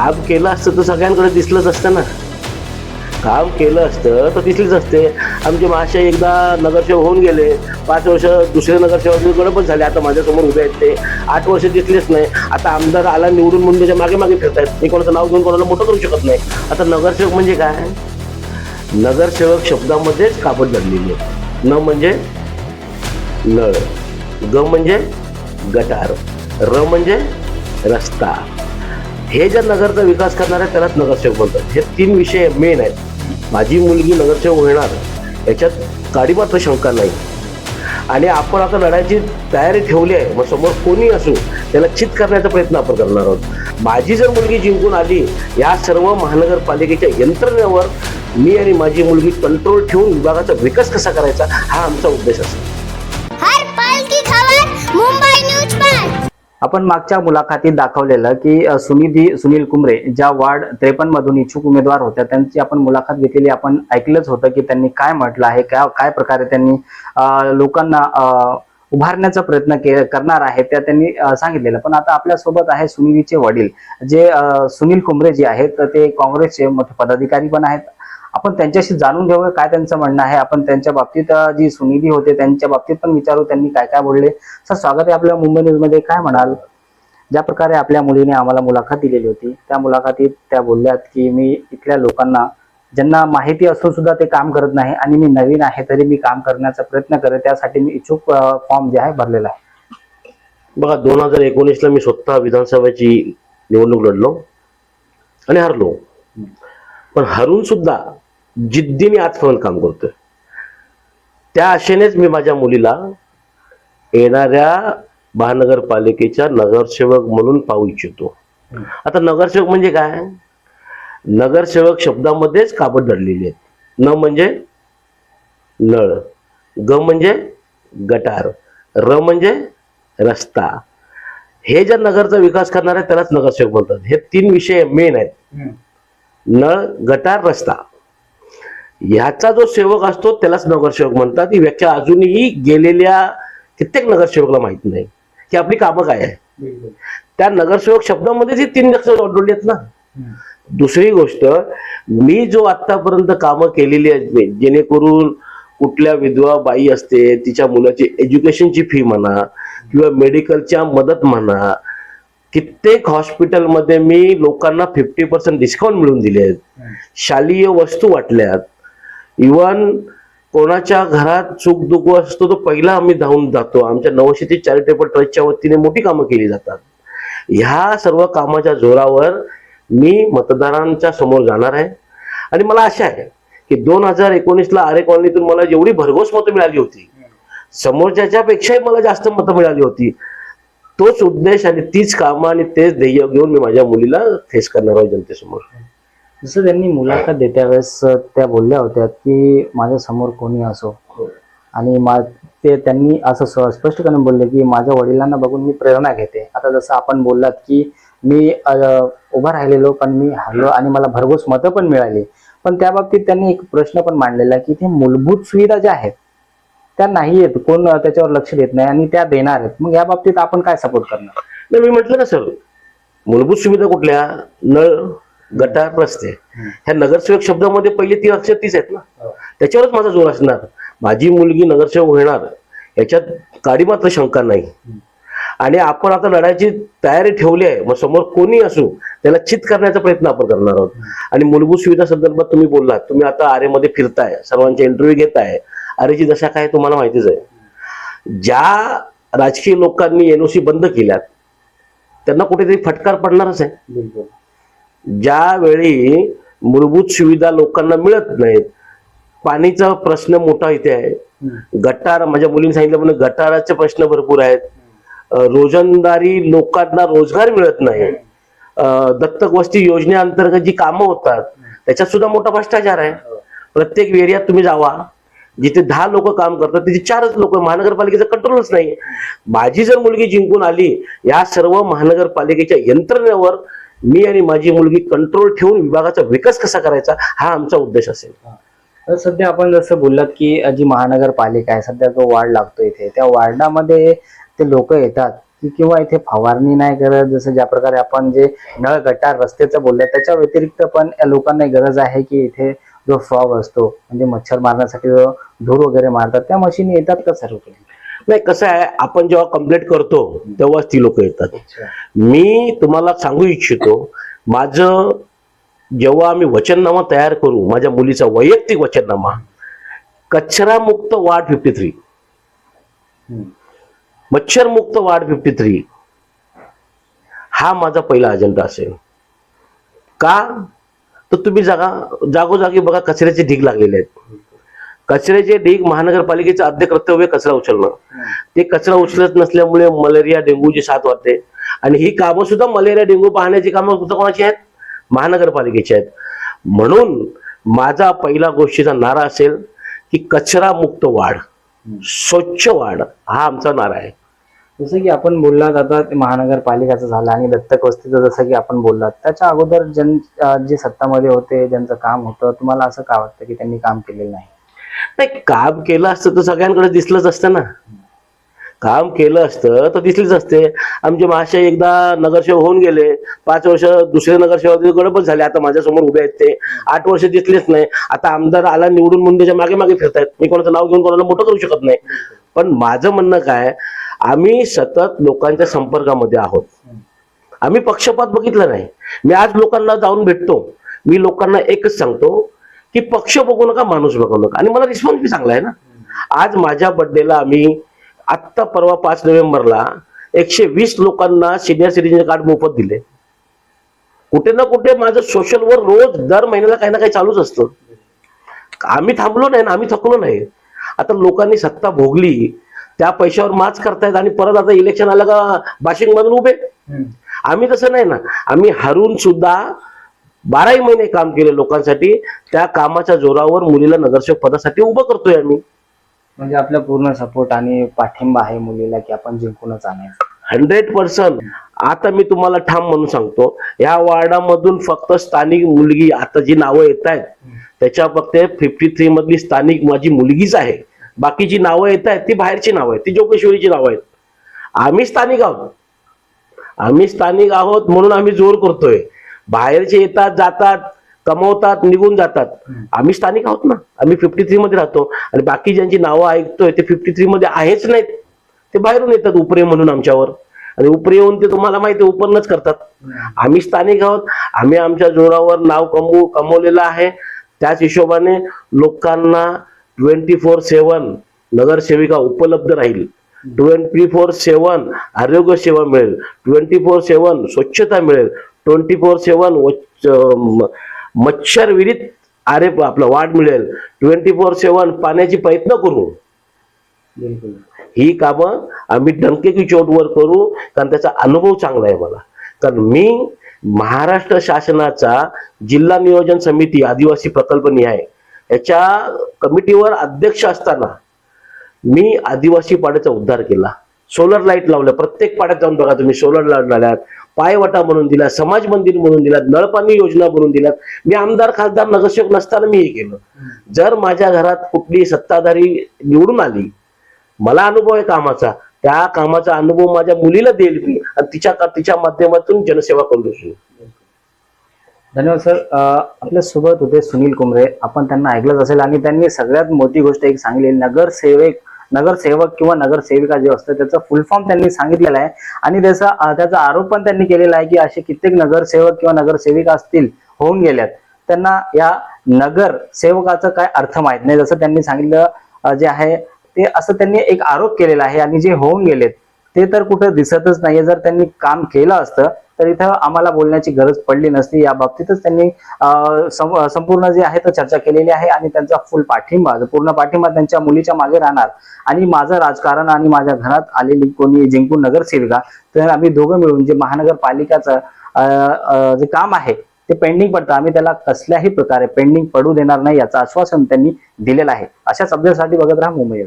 काम केलं असतं तर सगळ्यांकडे दिसलंच असतं ना. काम केलं असतं तर दिसलीच असते. आमचे महाशय एकदा नगरसेवक होऊन गेले, 5 वर्ष दुसरे नगरसेवकांकडे पण झाले. आता माझ्यासमोर उभे आहेत ते 8 वर्ष दिसलेच नाही. आता आमदार आला निवडून म्हणून त्याच्या मागे मागे फिरतायत. मी कोणाचं नाव घेऊन कोणाला मोठं करू शकत नाही. आता नगरसेवक म्हणजे काय? नगरसेवक शब्दामध्येच काबड धरलेली आहे. न म्हणजे नळ, ग म्हणजे गटार, र म्हणजे रस्ता. हे जर नगरचा विकास करणार आहे त्यालाच नगरसेवक बोलतात. हे 3 विषय मेन आहेत. माझी मुलगी नगरसेवक होणार याच्यात काडी मात्र शंका नाही. आणि आपण आता लढायची तयारी ठेवली आहे. मग समोर कोणी असू त्याला चित करण्याचा प्रयत्न आपण करणार आहोत. माझी जर मुलगी जिंकून आली, या सर्व महानगरपालिकेच्या यंत्रणेवर मी आणि माझी मुलगी कंट्रोल ठेवून विभागाचा विकास कसा करायचा हा आमचा उद्देश असेल. हर पल की खबर मुंबई न्यूज पर. आपण मागच्या मुलाखतीत दाखवलेलं की सुनील कुमरे ज्या वार्ड 53 मधून इच्छुक उमेदवार होत्या त्यांची आपण मुलाखत घेतलेली. आपण ऐकलंच होतं की त्यांनी काय म्हटलं आहे, काय प्रकारे त्यांनी लोकांना उभारण्याचा प्रयत्न करणार आहे त्या त्यांनी सांगितलेलं. पण आता आपल्या सोबत आहे सुनीलचे वडील जे सुनील कुमरे जे आहेत ते काँग्रेसचे मोठे पदाधिकारी पण आहेत. आपण त्यांच्याशी जाणून घेऊया काय त्यांचं म्हणणं आहे. आपण त्यांच्या बाबतीत जी सुनिधी होते त्यांच्या बाबतीत पण विचारू त्यांनी काय काय बोलले. सर, स्वागत आहे आपल्या मुंबई न्यूज मध्ये. काय म्हणाल? ज्या प्रकारे आपल्या मुलीने आम्हाला मुलाखत दिलेली होती त्या मुलाखतीत त्या बोलल्यात की मी इथल्या लोकांना ज्यांना माहिती असून सुद्धा ते काम करत नाही आणि मी नवीन आहे तरी मी काम करण्याचा प्रयत्न करत, त्यासाठी मी इच्छुक फॉर्म जे आहे भरलेला आहे. बघा, 2019ला मी स्वतः विधानसभेची निवडणूक लढलो आणि हरलो. पण हरून सुद्धा जिद्दीने आजपर्यंत काम करतोय. त्या आशेनेच मी माझ्या मुलीला येणाऱ्या महानगरपालिकेच्या नगरसेवक म्हणून पाहू इच्छितो. आता नगरसेवक म्हणजे काय? नगरसेवक शब्दामध्येच काबड धरलेली आहेत. न म्हणजे नळ, ग म्हणजे गटार, र म्हणजे रस्ता. हे जर नगरचा विकास करणार आहे त्यालाच नगरसेवक बोलतात. हे 3 विषय मेन आहेत. नळ, गटार, रस्ता. ह्याचा जो सेवक असतो त्यालाच नगरसेवक म्हणतात. ही व्याख्या अजूनही गेलेल्या कित्येक नगरसेवकला माहित नाही की आपली कामं काय आहे. त्या नगरसेवक शब्दामध्येच ही 3 लक्ष जोडली आहेत ना. दुसरी गोष्ट, मी जो आतापर्यंत कामं केलेली आहेत जेणेकरून कुठल्या विधवा बाई असते तिच्या मुलाची एज्युकेशनची फी म्हणा किंवा मेडिकलच्या मदत म्हणा, कित्येक हॉस्पिटलमध्ये मी लोकांना 50% डिस्काउंट मिळवून दिले आहेत. शालेय वस्तू वाटल्यात. इव्हन कोणाच्या घरात सुख दुःख असतो तो पहिला आम्ही धावून जातो. आमच्या नवशिती चॅरिटेबल ट्रस्टच्या वतीने मोठी कामं केली जातात. ह्या सर्व कामाच्या जोरावर मी मतदारांच्या समोर जाणार आहे. आणि मला आशा आहे की 2019ला आरे कॉलनीतून मला जेवढी भरघोस मतं मिळाली होती, समोरच्याच्या पेक्षाही मला जास्त मतं मिळाली होती. तोच उद्देश आणि तीच कामं आणि तेच ध्येय घेऊन मी माझ्या मुलीला फेस करणार आहे जनतेसमोर. जसं त्यांनी मुलाखत देत्या वेळेस त्या बोलल्या होत्या की माझ्या समोर कोणी असो, आणि त्यांनी असं स्पष्टपणे बोलले की माझ्या वडिलांना बघून मी प्रेरणा घेते. आता जसं आपण बोललात की मी उभा राहिलेलो पण मी हरलो आणि मला भरघोस मतं पण मिळाली. पण त्या बाबतीत त्यांनी एक प्रश्न पण मांडलेला की ते मूलभूत सुविधा ज्या आहेत त्या नाही आहेत, कोण त्याच्यावर लक्ष देत नाही आणि त्या देणार आहेत. मग या बाबतीत आपण काय सपोर्ट करणार? नाही, मी म्हटलं ना सर, मूलभूत सुविधा कुठल्या? नळ, गटार, रस्ते. ह्या नगरसेवक शब्दामध्ये पहिले 3 अक्षर 30 आहेत ना. त्याच्यावरच माझा जोर असणार. माझी मुलगी नगरसेवक होणार याच्यात काडी मात्र शंका नाही. आणि आपण आता लढायची तयारी ठेवली आहे. मग समोर कोणी असू त्याला चित करण्याचा प्रयत्न आपण करणार आहोत. आणि मूलभूत सुविधा संदर्भात तुम्ही बोललात, तुम्ही आता आरेमध्ये फिरताय, सर्वांचे इंटरव्ह्यू घेताय. आरेची दशा काय तुम्हाला माहितीच आहे. ज्या राजकीय लोकांनी एनओसी बंद केल्यात त्यांना कुठेतरी फटकार पडणारच आहे. ज्यावेळी मूलभूत सुविधा लोकांना मिळत नाहीत, पाणीचा प्रश्न मोठा इथे आहे. गटार, माझ्या मुलीने सांगितलं पण गटाराचे प्रश्न भरपूर आहेत. रोजंदारी लोकांना रोजगार मिळत नाही. दत्तक वस्ती योजनेअंतर्गत जी कामं होतात त्याच्यात सुद्धा मोठा भ्रष्टाचार आहे. प्रत्येक एरियात तुम्ही जावा, जिथे 10 लोक काम करतात तिथे 4च लोक. महानगरपालिकेचा कंट्रोलच नाही. माझी जर मुलगी जिंकून आली, या सर्व महानगरपालिकेच्या यंत्रणेवर मी आणि माझी मुलगी कंट्रोल ठेवून विभागाचा विकास कसा करायचा हा आमचा उद्देश असेल. सध्या आपण जसं बोललात की जी महानगरपालिका आहे सध्या जो वार्ड लागतो इथे, त्या वार्डामध्ये ते लोक येतात किंवा इथे फवारणी नाही करत, जसं ज्या प्रकारे आपण जे नळ गटार रस्त्याचं बोललं त्याच्या व्यतिरिक्त पण लोकांना गरज आहे की इथे जो फ्रॉग असतो म्हणजे मच्छर मारण्यासाठी जो धूर वगैरे मारतात त्या मशीन येतात का सर्वकडे? नाही, कसं आहे, आपण जेव्हा कंप्लेंट करतो तेव्हाच ती लोक येतात. मी तुम्हाला सांगू इच्छितो, माझं जेव्हा आम्ही वचननामा तयार करू, माझ्या मुलीचा वैयक्तिक वचननामा, कचरा मुक्त वार्ड 53, मच्छर मुक्त वार्ड 53 हा माझा पहिला अजेंडा असेल. का तर तुम्ही जागोजागी बघा कचऱ्याचे ढीग लागलेले आहेत. कचऱ्याचे ढीग महानगरपालिकेचं आद्य कर्तव्य कचरा उचलणं. ते कचरा उचलत नसल्यामुळे मलेरिया डेंग्यूची साथ वाढते. आणि ही कामं सुद्धा मलेरिया डेंग्यू पाहण्याची कामं सुद्धा कोणाची आहेत? महानगरपालिकेची आहेत. म्हणून माझा पहिला गोष्टीचा नारा असेल की कचरा मुक्त वाढ, स्वच्छ वाढ, हा आमचा नारा आहे. जसं की आपण बोललात आता महानगरपालिकाचं झालं आणि दत्तक वस्तीचं जसं की आपण बोललात, त्याच्या अगोदर जे सत्तामध्ये होते ज्यांचं काम होतं, तुम्हाला असं का वाटतं की त्यांनी काम केलेलं नाही? नाही, काम केलं असतं तर सगळ्यांकडे दिसलंच असतं ना. काम केलं असतं तर दिसलेच असते. आमचे महाशय एकदा नगरसेवक होऊन गेले, 5 वर्ष दुसरे नगरसेवक गडबड झाले. आता माझ्यासमोर उभे आहेत ते, 8 वर्ष दिसलेच नाही. आता आमदार आला निवडून म्हणून त्याच्या मागे मागे फिरतायत. मी कोणाचं नाव घेऊन कोणाला मोठं करू शकत नाही. पण माझं म्हणणं काय, आम्ही सतत लोकांच्या संपर्कामध्ये आहोत. आम्ही पक्षपात बघितला नाही. मी आज लोकांना जाऊन भेटतो. मी लोकांना एकच सांगतो की पक्ष बघू नका, माणूस बघू नका. आणि मला रिस्पॉन्स बी चांगला आहे ना. आज माझ्या बर्थडेला आम्ही आत्ता परवा 5 नोव्हेंबरला 120 लोकांना सिनियर सिटीजन कार्ड मोफत दिले. कुठे ना कुठे माझं सोशल वर्क रोज दर महिन्याला काही ना काही चालूच असतं. आम्ही थांबलो नाही ना, आम्ही थकलो नाही. आता लोकांनी सत्ता भोगली, त्या पैशावर माच करतायत आणि परत आता इलेक्शन आलं का बाशिंग मधून उभे. आम्ही तसं नाही ना. आम्ही हरून सुद्धा 12 महिने काम केले लोकांसाठी. त्या कामाच्या जोरावर मुलीला नगरसेवक पदासाठी उभं करतोय आम्ही. म्हणजे आपला पूर्ण सपोर्ट आणि पाठिंबा आहे मुलीला की आपण जिंकूनच आणायचं. 100%. आता मी तुम्हाला ठाम म्हणून सांगतो, या वार्डामधून फक्त स्थानिक मुलगी, आता जी नावं येत आहेत त्याच्या फक्त 53 मधली स्थानिक माझी मुलगीच आहे. बाकीची नावं येत आहेत ती बाहेरची नावं आहेत, ती जोगेश्वरीची नावं आहेत. आम्ही स्थानिक आहोत. आम्ही स्थानिक आहोत म्हणून आम्ही जोर करतोय. बाहेरचे येतात, जातात, कमवतात, निघून जातात. आम्ही स्थानिक आहोत ना. आम्ही 53 मध्ये राहतो. आणि बाकी ज्यांची नावं ऐकतोय ते 53 मध्ये आहेच नाहीत, ते बाहेरून येतात उपरे म्हणून आमच्यावर. आणि उपरे येऊन ते तुम्हाला माहिती उपरनच करतात. आम्ही स्थानिक आहोत. आम्ही आमच्या जोरावर नाव कमवलेलं आहे. त्याच हिशोबाने लोकांना 24/7 नगरसेविका उपलब्ध राहील. 24/7 आरोग्य सेवा मिळेल. 24/7 स्वच्छता मिळेल. 24/7 मच्छर विरहित आपला वाढ मिळेल. 24/7 पाण्याची प्रयत्न करू. ही कामं आम्ही डंकेकी चोटवर करू, कारण त्याचा अनुभव चांगला आहे मला. कारण मी महाराष्ट्र शासनाचा जिल्हा नियोजन समिती आदिवासी प्रकल्प निहाय याच्या कमिटीवर अध्यक्ष असताना मी आदिवासी पाड्याचा उद्धार केला. सोलर लाईट लावल्या. प्रत्येक पाड्यात जाऊन बघा तुम्ही, सोलर लाईट लावल्यात, पायवाटा म्हणून दिला, समाज मंदिर म्हणून दिलात, नळपाणी योजना म्हणून दिलात. मी आमदार खासदार नगरसेवक नसताना मी हे केलं. जर माझ्या घरात कुठली सत्ताधारी निवडून आली, मला अनुभव आहे कामाचा, त्या कामाचा अनुभव माझ्या मुलीला देईल मी आणि तिच्या माध्यमातून जनसेवा करू शकतो. धन्यवाद सर. आपल्या सोबत होते सुनील कुमरे. आपण त्यांना ऐकलंच असेल आणि त्यांनी सगळ्यात मोठी गोष्ट एक सांगली, नगरसेवक किंवा नगरसेविका जे असतं त्याचं फुल फॉर्म त्यांनी सांगितलेलं आहे. आणि त्याचा आरोप पण त्यांनी केलेला आहे की असे कित्येक नगरसेवक किंवा नगरसेविका असतील होऊन गेल्यात, त्यांना या नगरसेवकाचा काय अर्थ माहित नाही. जसं त्यांनी सांगितलं जे आहे ते, असं त्यांनी एक आरोप केलेला आहे. आणि जे होऊन गेलेत ते तर कुठं दिसतच नाहीये. जर त्यांनी काम केलं असतं तर इथं आम्हाला बोलण्याची गरज पडली नसती. या बाबतीतच त्यांनी संपूर्ण जे आहे तर चर्चा केलेली आहे. आणि त्यांचा पूर्ण पाठिंबा त्यांच्या मुलीच्या मागे राहणार. आणि माझं राजकारण आणि माझ्या घरात आलेली कोणी जिंकून नगरसेविका, तर आम्ही दोघं मिळून जे महानगरपालिकाचं जे काम आहे ते पेंडिंग पडतं, आम्ही त्याला कसल्याही प्रकारे पेंडिंग पडू देणार नाही याचं आश्वासन त्यांनी दिलेलं आहे. अशा शब्दासाठी बघत राहा मुंबई.